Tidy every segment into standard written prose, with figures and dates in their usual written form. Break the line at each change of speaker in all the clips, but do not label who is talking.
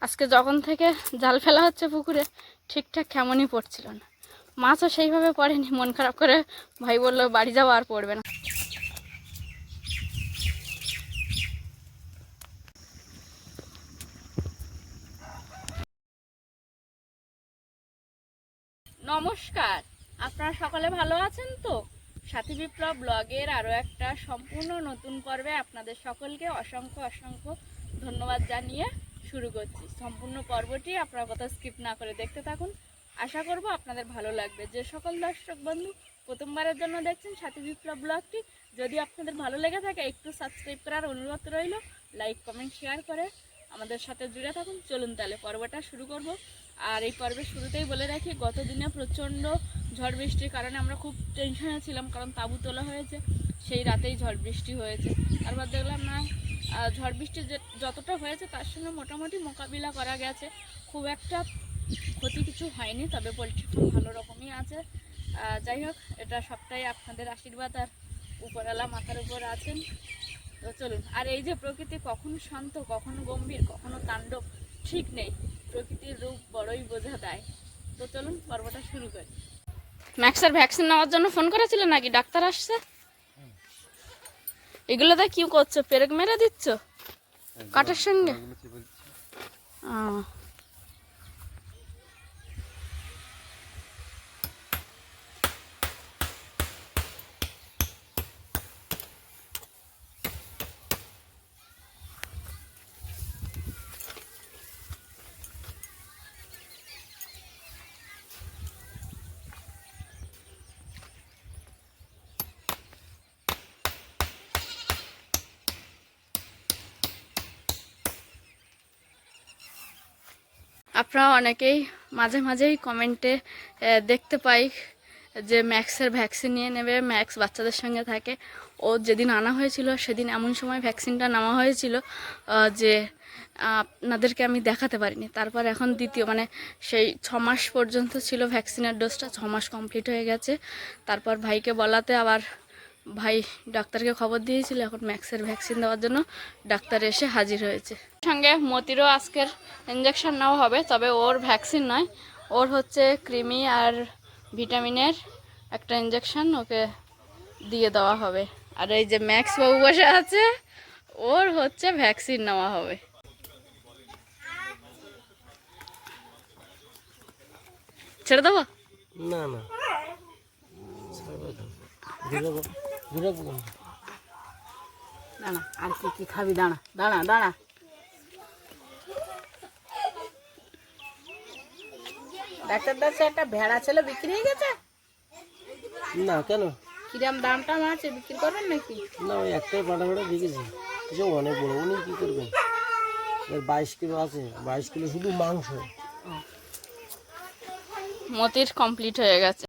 আজকে যখন থেকে জাল ফেলা হচ্ছে পুকুরে ঠিকঠাক কেমনই পড়ছিল না, মাছও সেইভাবে পড়েনি। মন খারাপ করে ভাই বললো বাড়ি যাবো, আর পড়বে না। নমস্কার, আপনারা সকলে ভালো আছেন তো? সাথী বিপ্লব ব্লগের আরও একটা সম্পূর্ণ নতুন পর্বে আপনাদের সকলকে অসংখ্য অসংখ্য ধন্যবাদ জানিয়ে শুরু করছি। সম্পূর্ণ পর্বটি আপনারা কথা স্কিপ না করে দেখতে থাকুন, আশা করব আপনাদের ভালো লাগবে। যে সকল দর্শক বন্ধু প্রথমবারের জন্য দেখছেন সাথী বিপ্লব ব্লগটি, যদি আপনাদের ভালো লেগে থাকে একটু সাবস্ক্রাইব করার অনুরোধ রইল, লাইক কমেন্ট শেয়ার করে আমাদের সাথে জুড়ে থাকুন। চলুন তাহলে পর্বটা শুরু করব। আর এই পর্বের শুরুতেই বলে রাখি, গত দিনে প্রচণ্ড ঝড় বৃষ্টির কারণে আমরা খুব টেনশনে ছিলাম, কারণ তাঁবু তোলা হয়েছে, সেই রাতেই ঝড় বৃষ্টি হয়েছে। তারপর দেখলাম না, ঝড় বৃষ্টি যতটা হয়েছে তার সঙ্গে মোটামুটি মোকাবিলা করা গেছে, খুব একটা ক্ষতি কিছু হয়নি, তবে পোলট্রি ফার্ম ভালো রকমই আছে। যাই হোক, এটা সবটাই আপনাদের আশীর্বাদ আর উপরওয়ালা মাথার উপর আছেন। তো চলুন। আর এই যে প্রকৃতি কখনো শান্ত, কখনো গম্ভীর, কখনো তাণ্ডব, ঠিক নেই, প্রকৃতির রূপ বড়ই বোঝা দেয়। তো চলুন পর্বটা শুরু করি। ম্যাক্সের ভ্যাকসিন নেওয়ার জন্য ফোন করেছিল নাকি? ডাক্তার আসছে? এগুলোতে কি করছো? পেরেক মেরে দিচ্ছ কাঠের সঙ্গে? আপনারা অনেকেই মাঝে মাঝেই কমেন্টে দেখতে পাই যে ম্যাক্সের ভ্যাকসিন নিয়ে নেবে, ম্যাক্স বাচ্চাদের সঙ্গে থাকে। ও যেদিন আনা হয়েছিল সেদিন এমন সময় ভ্যাকসিনটা নেওয়া হয়েছিল যে আপনাদেরকে আমি দেখাতে পারিনি। তারপর এখন দ্বিতীয়, মানে সেই 6 মাস পর্যন্ত ছিল ভ্যাকসিনের ডোজটা, 6 মাস কমপ্লিট হয়ে গেছে। তারপর ভাইকে বলাতে আবার ভাই ডাক্তারকে খবর দিয়েছিল, এখন ম্যাক্সের ভ্যাকসিন দেওয়ার জন্য ডাক্তার এসে হাজির হয়েছে। সঙ্গে মতিরও আজকের ইঞ্জেকশন নেওয়া হবে, তবে ওর ভ্যাকসিন নয়, ওর হচ্ছে কৃমি আর ভিটামিনের একটা ইঞ্জেকশন ওকে দিয়ে দেওয়া হবে। আর এই যে ম্যাক্স বাবু বসে আছে, ওর হচ্ছে ভ্যাকসিন নেওয়া হবে। ছেড়ে দেবো?
না না,
দাঁড়া, আর কি কি খাবি? দাঁড়া দাঁড়া দাঁড়া। ডাক্তার দাস একটা ভেড়া ছিল, বিক্রি হয়ে গেছে
না কেন?
কিরাম দামটা আছে, বিক্রি করবেন নাকি?
না, ওই একটাই পাটা পাটা দেখেছি, কিছু অনেক বড়, উনি কী করবেন? এর 22 কিলো আছে, 22 কিলো শুধু মাংস।
মতির কমপ্লিট হয়ে গেছে।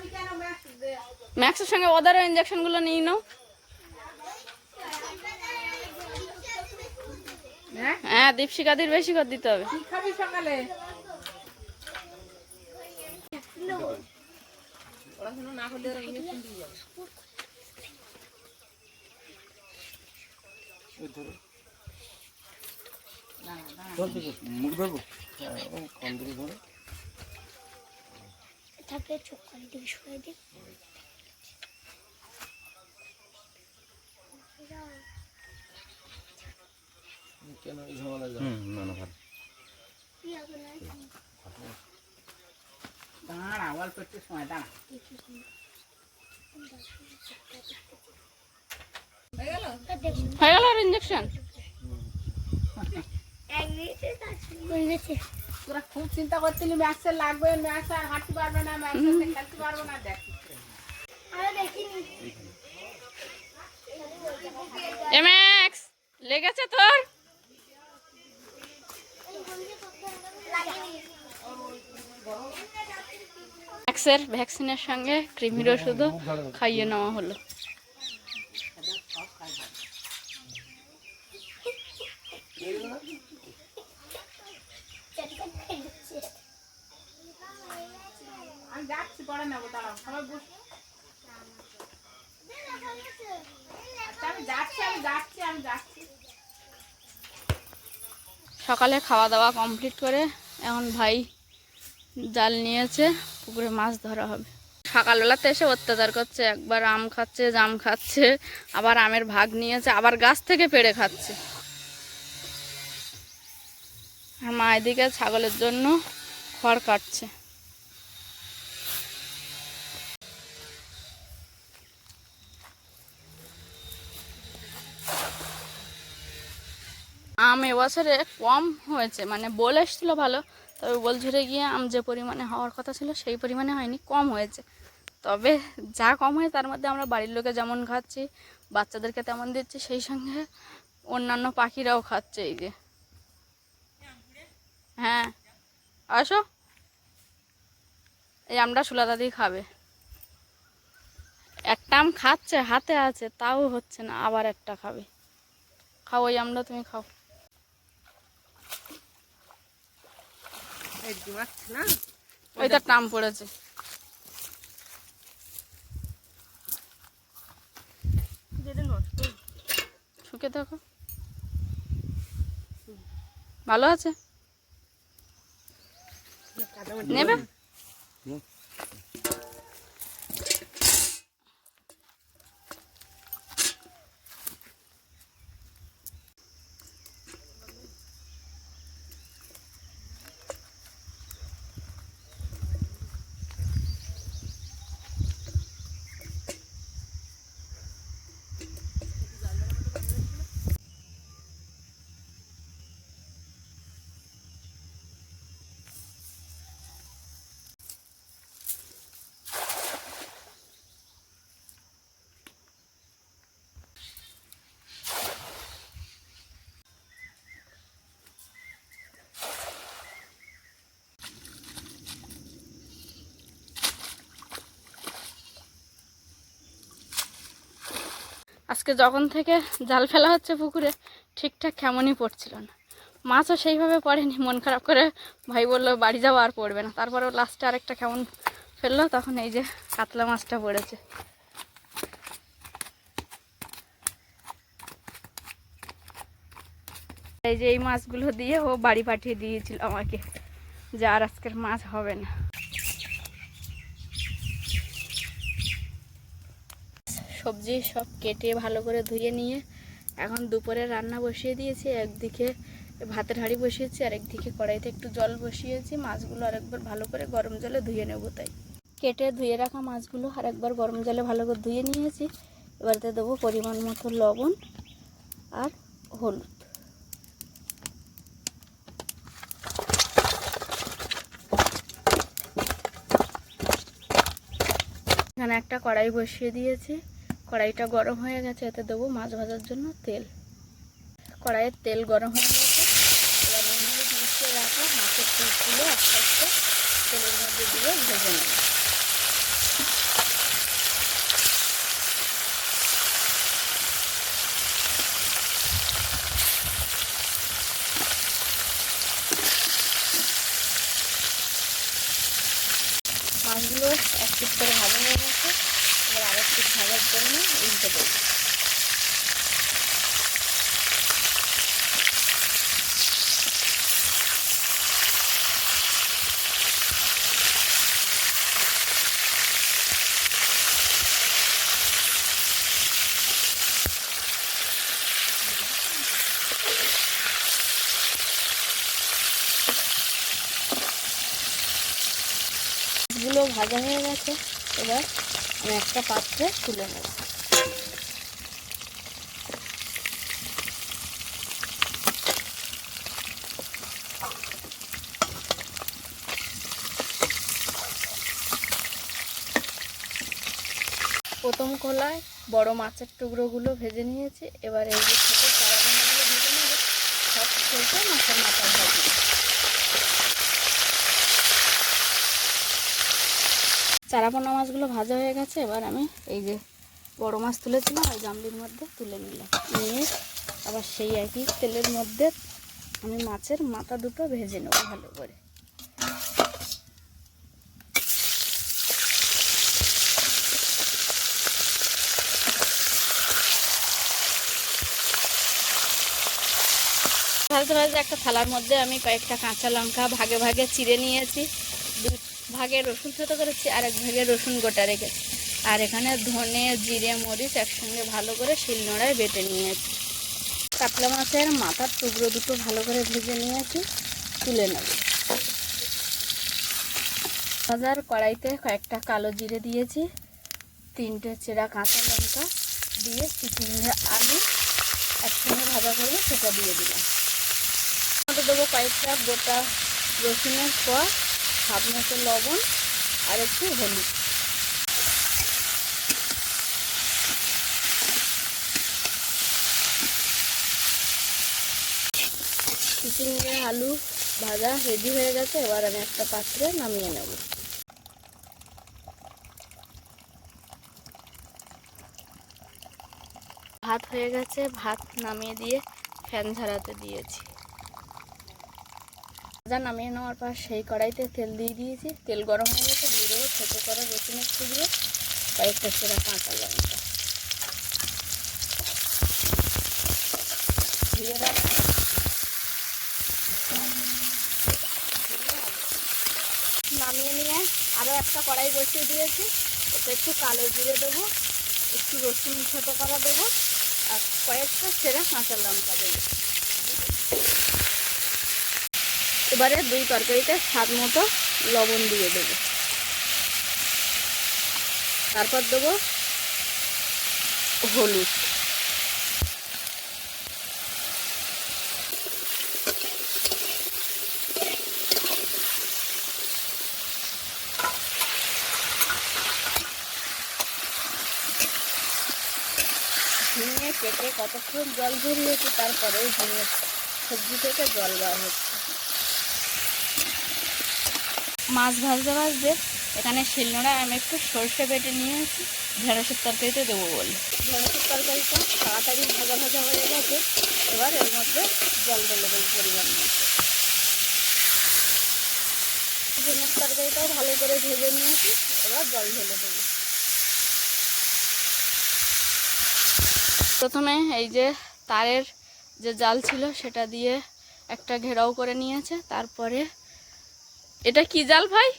ম্যাক্সের সঙ্গে ওদেরও ইঞ্জেকশনগুলো নিয়ে নাও। হ্যাঁ, দীপশিকাদির বেশি করে দিতে হবে।
কি খাবি সকালে? পড়াশোনা না করলে ইঞ্জেকশন দিয়ে যাবে।
মুখ ধরবো, কম দিকে ধরো।
থাকলে চোখ করে দিকে সরে দিই।
কেন এই ঝামেলা? না না, ভালো।
দাঁড়া, অল্প একটু সময় দাঁড়া।
হয়ে গেল আর ইঞ্জেকশন?
তোরা খুব চিন্তা করছিলি ম্যাক্সের লাগবে, ম্যাক্স আর হাঁটতে পারবে না, ম্যাক্সের খেলতে পারবো না। দেখ
ম্যাক্স লেগেছে তোর? ম্যাক্সের ভ্যাকসিনের সঙ্গে কৃমির ওষুধও খাইয়ে নেওয়া হলো।
আমি যাচ্ছি, পরে নেবো, দাঁড়াও সবাই বস। আমি যাচ্ছি।
সকালে খাওয়া দাওয়া কমপ্লিট করে এখন ভাই জাল নিয়েছে, পুকুরে মাছ ধরা হবে। সকালবেলাতে এসে অত্যাচার করছে, একবার আম খাচ্ছে, জাম খাচ্ছে, আবার আমের ভাগ নিয়েছে, আবার গাছ থেকে পেড়ে খাচ্ছে। আর মা এদিকে ছাগলের জন্য খড় কাটছে। আম এবছরে কম হয়েছে, মানে বলে এসেছিলো ভালো, তবে বল ঝরে গিয়ে আম যে পরিমাণে হওয়ার কথা ছিল সেই পরিমাণে হয়নি, কম হয়েছে। তবে যা কম হয় তার মধ্যে আমরা বাড়ির লোকে যেমন খাচ্ছি, বাচ্চাদেরকে তেমন দিচ্ছি, সেই সঙ্গে অন্যান্য পাখিরাও খাচ্ছে। এই যে হ্যাঁ আসো, এই আমটা সুলা দাদি খাবে। একটা আম খাচ্ছে, হাতে আছে, তাও হচ্ছে না, আবার একটা খাবে। খাও ওই আমটা, তুমি খাও। ওইটা টাম পড়েছে। শুকে দেখো, ভালো আছে, নেবে। আজকে যখন থেকে জাল ফেলা হচ্ছে পুকুরে, ঠিকঠাক কেমনই পড়ছিল না, মাছও সেইভাবে পড়েনি। মন খারাপ করে ভাই বললো বাড়ি যাওয়া, আর পড়বে না। তারপরেও লাস্টে আরেকটা কেমন ফেললো, তখন এই যে কাতলা মাছটা পড়েছে। এই যে এই মাছগুলো দিয়ে ও বাড়ি পাঠিয়ে দিয়েছিল আমাকে, যে আর আজকের মাছ হবে না। সবজি সব কেটে ভালো করে ধুয়ে নিয়ে এখন দুপুরে রান্না বসিয়ে দিয়েছি। একদিকে ভাতের হাঁড়ি বসিয়েছি, আর একদিকে কড়াইতে একটু জল বসিয়েছি। মাছগুলো আরেকবার ভালো করে গরম জলে ধুয়ে নেব, তাই কেটে ধুয়ে রাখা মাছগুলো আরেকবার গরম জলে ভালো করে ধুয়ে নিয়েছি। এবারে দেবো পরিমাণ মতো লবণ আর হলুদ। এখানে একটা কড়াই বসিয়ে দিয়েছি, কড়াইটা গরম হয়ে গেছে, এতে দেবো মাছ ভাজার জন্য তেল। কড়াইয়ের তেল গরম হয়ে গেছে, এবার মিশিয়ে রাখা মাছের পিসগুলো আস্তে আস্তে তেলের মধ্যে দিয়ে ভেজে নেব। মাছগুলো এক পিস করে ভাজা হয়ে গেছে, এবার আরেক পিস ভাজার জন্য উল্টে দেবো। মাছগুলো ভাজা হয়ে গেছে, এবার আমি একটা পাত্রে তুলে নেব। প্রথম কলায় বড় মাছের টুকরোগুলো ভেজে নিয়েছি, এবার এই যে ছোটো চারাগুলো ভেজে নেব, সব শেষে মাছের মাথা ভাজি। চারাপোনা মাছগুলো ভাজা হয়ে গেছে, এবার আমি এই যে বড় মাছ তুলেছিলাম ওই গামলির মধ্যে তুলে নিলাম, নিয়ে আবার সেই একই তেলের মধ্যে আমি মাছের মাথা দুটো ভেজে নেব ভালো করে। ভাজতে ভাজতে একটা থালার মধ্যে আমি কয়েকটা কাঁচা লঙ্কা ভাগে ভাগে চিড়ে নিয়েছি, 2 ভাগে রসুন থেতো করেছি, আর 1 ভাগে রসুন গোটা রেখেছি। আর এখানে ধনে জিরে মরিচ একসঙ্গে ভালো করে শিলনোড়ায় বেটে নিয়েছি। কাতলা মাছের মাথার টুকরো দুটো ভালো করে ভেজে নিয়েছি, তুলে নেব। ভাজার কড়াইতে কয়েকটা কালো জিরে দিয়েছি, 3টে চেরা কাঁচা লঙ্কা দিয়ে চিচিঙ্গে আলু একসঙ্গে ভাজা করে সেটা দিয়ে দিলাম। দেবো কয়েকটা গোটা রসুনের কোয়া, হাফ মতো লবণ আর একটু হলুদ। চিচিঙ্গে আলু ভাজা রেডি হয়ে গেছে, এবার আমি একটা পাত্রে নামিয়ে নেব। ভাত হয়ে গেছে, ভাত নামিয়ে দিয়ে ফ্যান ঝরাতে দিয়েছি। ভাজা নামিয়ে নেওয়ার পর সেই কড়াইতে তেল দিয়ে দিয়েছি, তেল গরম হয়ে গেছে, দিয়ে দেবো ছোটো করে রসুনের টুকরো, কয়েকটা সেরা কাঁচা লঙ্কা দিয়ে দেবো। নামিয়ে নিয়ে আরও একটা কড়াই বসিয়ে দিয়েছি, ওতে একটু কালো জিরে দেবো, একটু রসুন ছোটো করা দেবো, আর কয়েকটা সেরা কাঁচা লঙ্কা দেবো। এবারে 2 তরকারিতে স্বাদ মতো লবণ দিয়ে দেবো। তারপর দেবো হলুদ। ঝিঙে কেটে কতক্ষণ জল ঝরিয়েছি, তারপরেও ঝিঙে সবজি থেকে জল বার হচ্ছে। মাছ ভাজতে ভাজতে এখানে শিলনোড়ায় আমি একটু সর্ষে বেটে নিয়েছি, ঢেঁড়সের তরকারিতে দেবো বলে। ঢেঁড়সের তরকারিটা তাড়াতাড়ি ভাজা ভাজা হয়ে গেছে, এবার এর মধ্যে জল ঢেলে দেবো পরিমাণ মতো। ঝিঙের তরকারিটাও ভালো করে ভেজে নিয়েছি, এবার জল ঢেলে দেবো। প্রথমে এই যে তারের যে জাল ছিল সেটা দিয়ে একটা ঘেরাও করে নিয়েছে, তারপরে এটা কি জাল ভাই?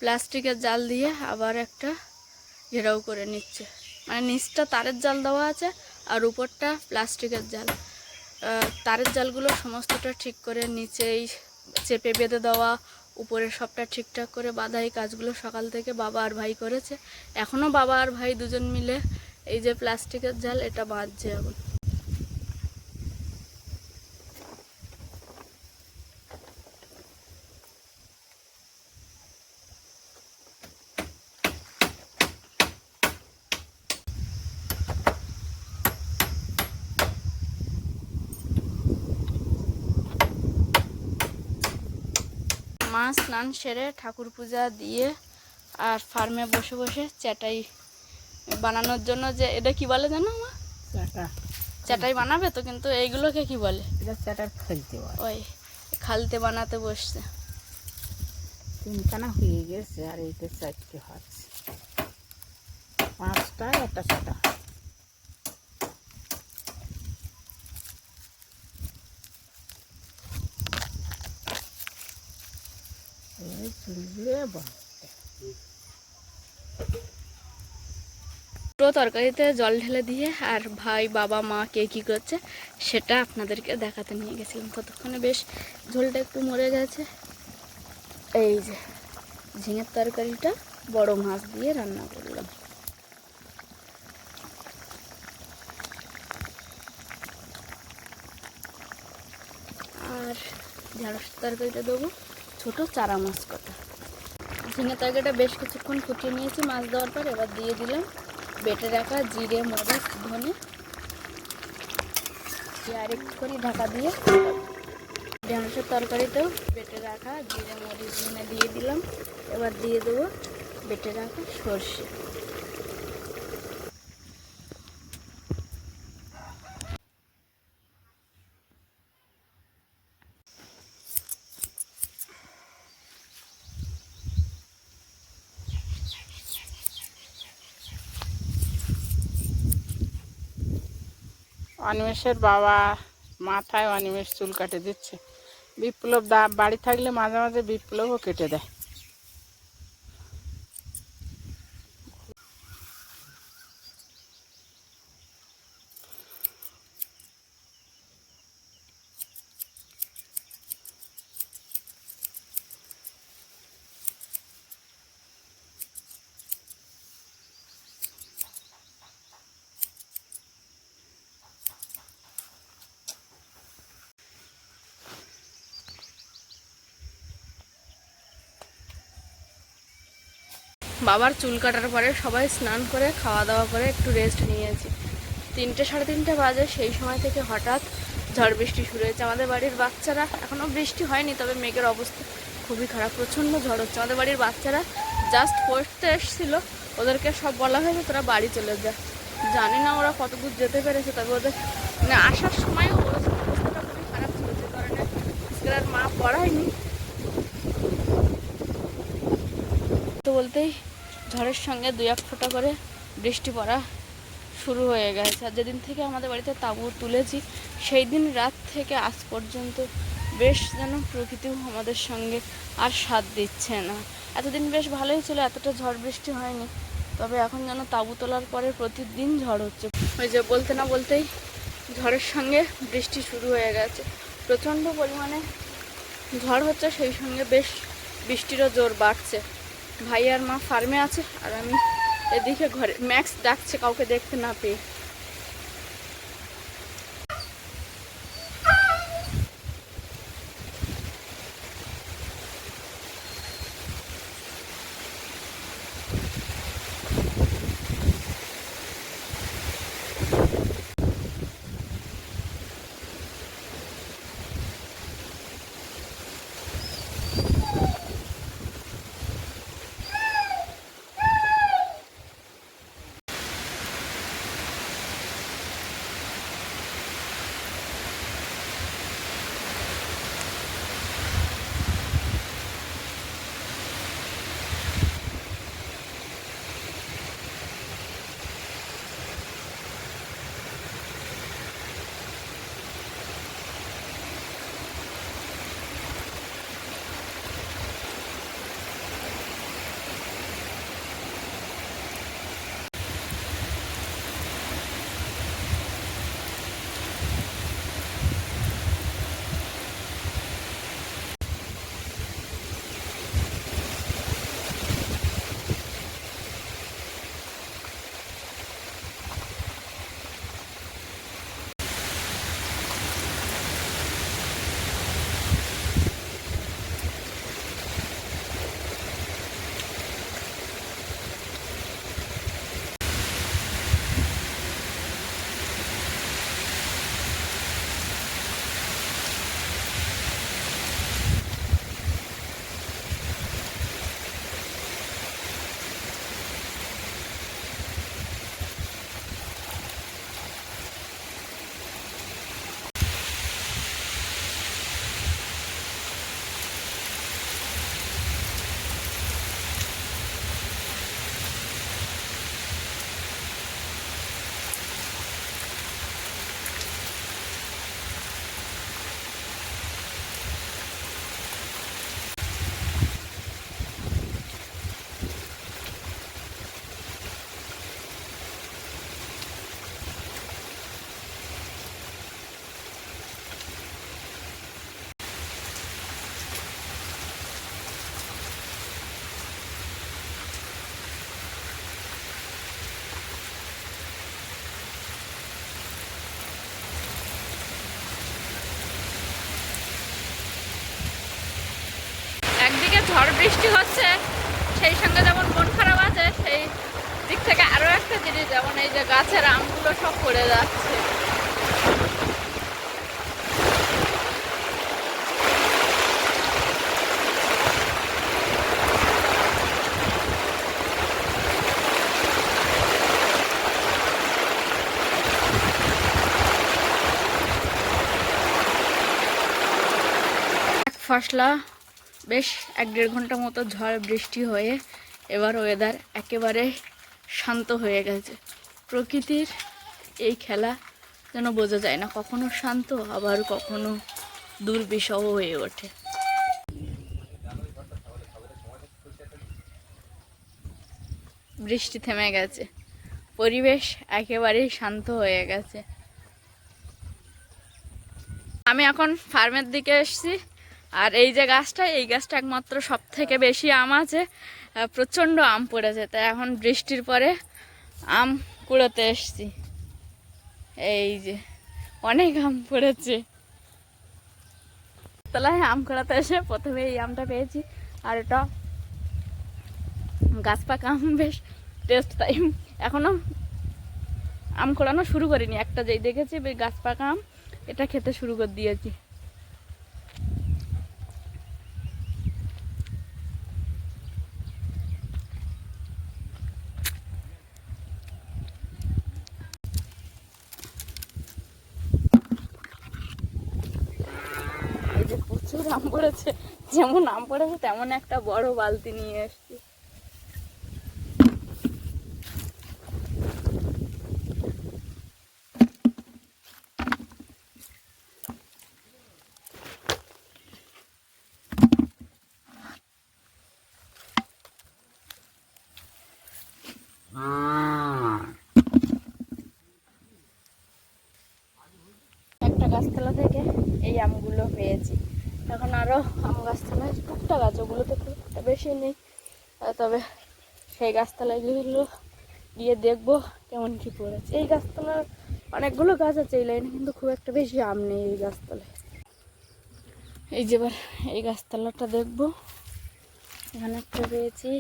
প্লাস্টিকের জাল দিয়ে আবার একটা ঘেরাও করে নিচ্ছে, মানে নিচটা তারের জাল দেওয়া আছে আর উপরটা প্লাস্টিকের জাল। তারের জালগুলো সমস্তটা ঠিক করে নিচেই চেপে বেঁধে দেওয়া, উপরে সবটা ঠিকঠাক করে বাঁধা। এই কাজগুলো সকাল থেকে বাবা আর ভাই করেছে, এখনও বাবা আর ভাই দুজন মিলে এই যে প্লাস্টিকের জাল এটা বাঁধছে এখন। মা স্নান সেরে ঠাকুর পূজা দিয়ে আর ফার্মে বসে বসে চাটাই বানানোর জন্য, যে এটা কি বলে জানো মা? চাটাই বানাবে তো, কিন্তু এইগুলোকে কি বলে? ওই খালতে বানাতে বসছে।
3খানা হয়ে গেছে, আর এইটা 4টে হচ্ছে, 5টা একটা 6টা।
পুরো তরকারিতে জল ঢেলে দিয়ে আর ভাই বাবা মা কে কী করছে সেটা আপনাদেরকে দেখাতে নিয়ে গেছিলাম। ততক্ষণে বেশ ঝোলটা একটু মরে গেছে। এই যে ঝিঙের তরকারিটা বড় মাছ দিয়ে রান্না করলাম। আর ঢেঁড়সের তরকারিটা দেবো ছোটো চারা মাছ কটা। ঝিঙের তরকারিটা বেশ কিছুক্ষণ ফুটিয়ে নিয়েছি মাছ দেওয়ার পর, এবার দিয়ে দিলাম বেটে রাখা জিরে মরিচ ধনে, আর একটু করে ঢাকা দিয়ে ঢেঁড়সের তরকারিতেও বেটে রাখা জিরে মরিচ ধনে দিয়ে দিলাম। এবার দিয়ে দেবো বেটে রাখা সর্ষে।
অনিমেষের বাবা মাথায় অনিমেষ চুল কাটে দিচ্ছে। বিপ্লব বাড়ি থাকলে মাঝে মাঝে বিপ্লবও কেটে দেয়।
বাবার চুল কাটার পরে সবাই স্নান করে খাওয়া দাওয়া করে একটু রেস্ট নিয়েছি। 3টে সাড়ে 3টে বাজে, সেই সময় থেকে হঠাৎ ঝড় বৃষ্টি শুরু হয়েছে। আমাদের বাড়ির বাচ্চারা, এখনও বৃষ্টি হয়নি তবে মেঘের অবস্থা খুবই খারাপ, প্রচণ্ড ঝড় হচ্ছে। আমাদের বাড়ির বাচ্চারা জাস্ট পড়তে এসেছিল, ওদেরকে সব বলা হয়েছে তোরা বাড়ি চলে যা। জানি না ওরা কত দূর যেতে পেরেছে, তবে ওদের মানে আসার সময়ও অবস্থাটা খুবই খারাপ ছিল, যে কারণে আজকে আর মা পড়ায়নি। তো বলতেই ঝড়ের সঙ্গে 2-1 ফোঁটা করে বৃষ্টি পড়া শুরু হয়ে গেছে। আর যেদিন থেকে আমাদের বাড়িতে তাঁবু তুলেছি সেই দিন রাত থেকে আজ পর্যন্ত বেশ যেন প্রকৃতিও আমাদের সঙ্গে আর সাথ দিচ্ছে না। এতদিন বেশ ভালোই ছিল, এতটা ঝড় বৃষ্টি হয়নি, তবে এখন যেন তাঁবু তোলার পরে প্রতিদিন ঝড় হচ্ছে। ওই যে বলতে না বলতেই ঝড়ের সঙ্গে বৃষ্টি শুরু হয়ে গেছে, প্রচণ্ড পরিমাণে ঝড় হচ্ছে, সেই সঙ্গে বেশ বৃষ্টিরও জোর বাড়ছে। ভাই আর মা ফার্মে আছে আর আমি এদিকে ঘরে। ম্যাক্স ডাকছে কাউকে দেখতে না পেয়ে। একদিকে ঝড় বৃষ্টি হচ্ছে, সেই সঙ্গে যেমন মন খারাপ আছে, সেই দিক থেকে আরো একটা জিনিস, যেমন এই যে গাছের আমগুলো সব পড়ে যাচ্ছে। এক ফসলা বেশ 1-1.5 ঘন্টা মতো ঝড় বৃষ্টি হয়ে এবার ওয়েদার একেবারে শান্ত হয়ে গেছে। প্রকৃতির এই খেলা যেন বোঝা যায় না, কখনো শান্ত আবার কখনো দুর্বিষহ হয়ে ওঠে। বৃষ্টি থেমে গেছে, পরিবেশ একেবারেই শান্ত হয়ে গেছে। আমি এখন ফার্মের দিকে এসেছি, আর এই যে গাছটা, এই গাছটা একমাত্র সব থেকে বেশি আম আছে, প্রচণ্ড আম পড়েছে, তাই এখন বৃষ্টির পরে আম কুড়োতে এসেছি। এই যে অনেক আম পড়েছে, তলায় আম কুড়াতে এসে প্রথমে এই আমটা পেয়েছি, আর এটা গাছ পাকা আম, বেশ টেস্ট। তাই এখনো আম কুড়ানো শুরু করিনি, একটা যেই দেখেছি বেশ গাছ পাকা আম, এটা খেতে শুরু করে দিয়েছি। এই যে প্রচুর আম পড়েছে, যেমন আম পড়েছে তেমন একটা বড় বালতি নিয়ে এসেছি। একটা গাছতলা থেকে এই আমগুলো পেয়েছি, এখন আরো আম গাছতলায় টুকটাক গাছ, ওগুলোতে খুব একটা বেশি নেই, তবে সেই গাছতলায় গিয়ে দেখবো কেমন কি পড়েছে। এই গাছতলার অনেকগুলো গাছ আছে এই লাইনে, কিন্তু খুব একটা বেশি আম নেই এই গাছতলায়। এই যে এবার এই গাছতলাটা দেখবো, এখানে একটা পেয়েছি,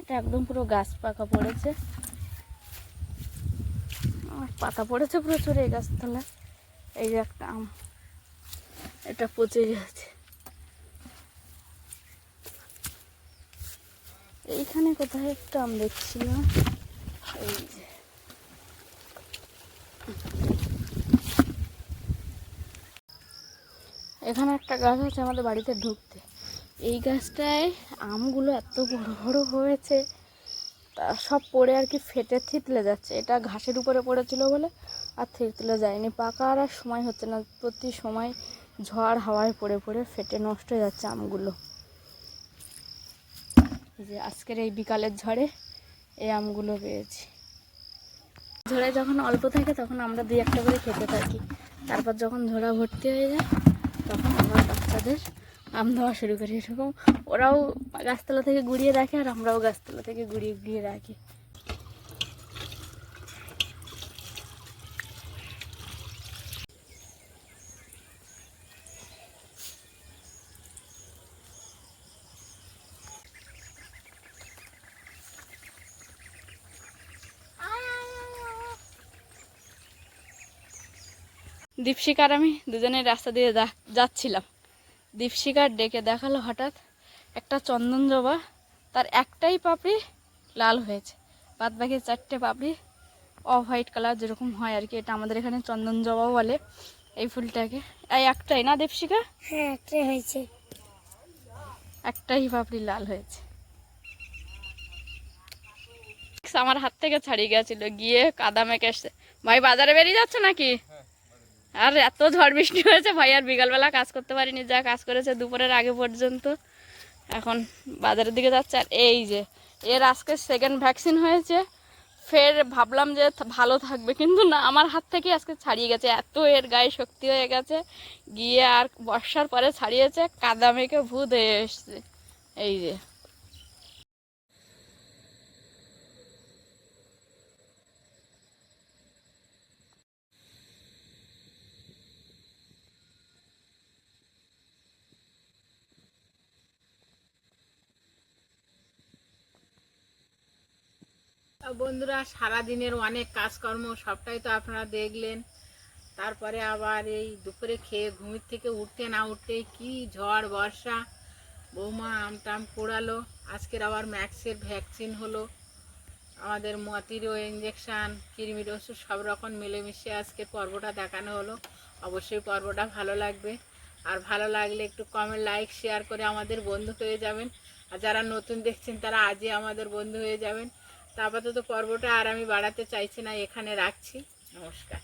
এটা একদম পুরো গাছ পাকা পড়েছে, পাতা পড়েছে প্রচুর এই গাছতলায়। এই যে একটা আম, এটা পচে গেছে। এইখানে কোথায় একটা আম দেখছিলাম, এই যে এখানে একটা গাছ আছে আমাদের বাড়িতে ঢুকতে, এই গাছটায় আমগুলো এত বড় বড় হয়েছে, তা সব পড়ে আর কি ফেটে থিতলে যাচ্ছে। এটা ঘাসের উপরে পড়েছিল বলে আর থিতলে যায়নি, পাকার আর সময় হচ্ছে না, প্রতি সময় ঝড় হাওয়ায় পড়ে পড়ে ফেটে নষ্ট হয়ে যাচ্ছে আমগুলো। যে আজকের এই বিকালের ঝড়ে এই আমগুলো পেয়েছি। ঝড়ে যখন অল্প থাকে তখন আমরা 2-1টা করে খেতে থাকি, তারপর যখন ঝোড়া ভর্তি হয়ে যায় তখন আমরা বাচ্চাদের আম দেওয়া শুরু করি। এরকম ওরাও গাছতলা থেকে গুড়িয়ে রাখে আর আমরাও গাছতলা থেকে গুড়িয়ে গুড়িয়ে রাখি। দীপশিকার আমি দুজনের রাস্তা দিয়ে যাচ্ছিলাম, দীপশিকার ডেকে দেখালো হঠাৎ একটা চন্দন জবা, তার একটাই পাপড়ি লাল হয়েছে, বাদ বাকি 4টে পাপড়ি অফ হোয়াইট কালার যেরকম হয় আর কি। এটা আমাদের এখানে চন্দন জবাও বলে এই ফুলটাকে। এই একটাই না দীপশিকা?
হ্যাঁ, একটাই হয়েছে,
একটাই পাপড়ি লাল হয়েছে। আমার হাত থেকে ছাড়িয়ে গেছিল, গিয়ে কাদা মেখে এসছে। ভাই বাজারে বেরিয়ে যাচ্ছে নাকি? আর এত ঝড় বৃষ্টি হয়েছে ভাই, আর বিকালবেলা কাজ করতে পারিনি, যা কাজ করেছে দুপুরের আগে পর্যন্ত। এখন বাজারের দিকে যাচ্ছে। আর এই যে এর আজকে 2nd ভ্যাকসিন হয়েছে, ফের ভাবলাম যে ভালো থাকবে, কিন্তু না, আমার হাত থেকে আজকে ছাড়িয়ে গেছে, এত এর গায়ে শক্তি হয়ে গেছে, গিয়ে আর বর্ষার পরে ছাড়িয়েছে, কাদা মেখে ভূত হয়ে এসছে। এই যে
বন্ধুরা, সারাদিনের অনেক কাজকর্ম সবটাই তো আপনারা দেখলেন। তারপরে আবার এই দুপুরে খেয়ে ঘুমির থেকে উঠতে না উঠতেই কি ঝড় বর্ষা, বৌমা আমটাম পোড়ালো। আজকের আবার ম্যাক্সের ভ্যাকসিন হলো, আমাদের মতিরও ইঞ্জেকশান, কৃমির ওষুধ, সব রকম মিলেমিশে আজকের পর্বটা দেখানো হলো। অবশ্যই পর্বটা ভালো লাগবে, আর ভালো লাগলে একটু কমেন্ট, লাইক, শেয়ার করে আমাদের বন্ধু হয়ে যাবেন। আর যারা নতুন দেখছেন তারা আজই আমাদের বন্ধু হয়ে যাবেন। তা আপাতত পর্বটা আর আমি বাড়াতে চাইছি না, এখানে রাখছি। নমস্কার।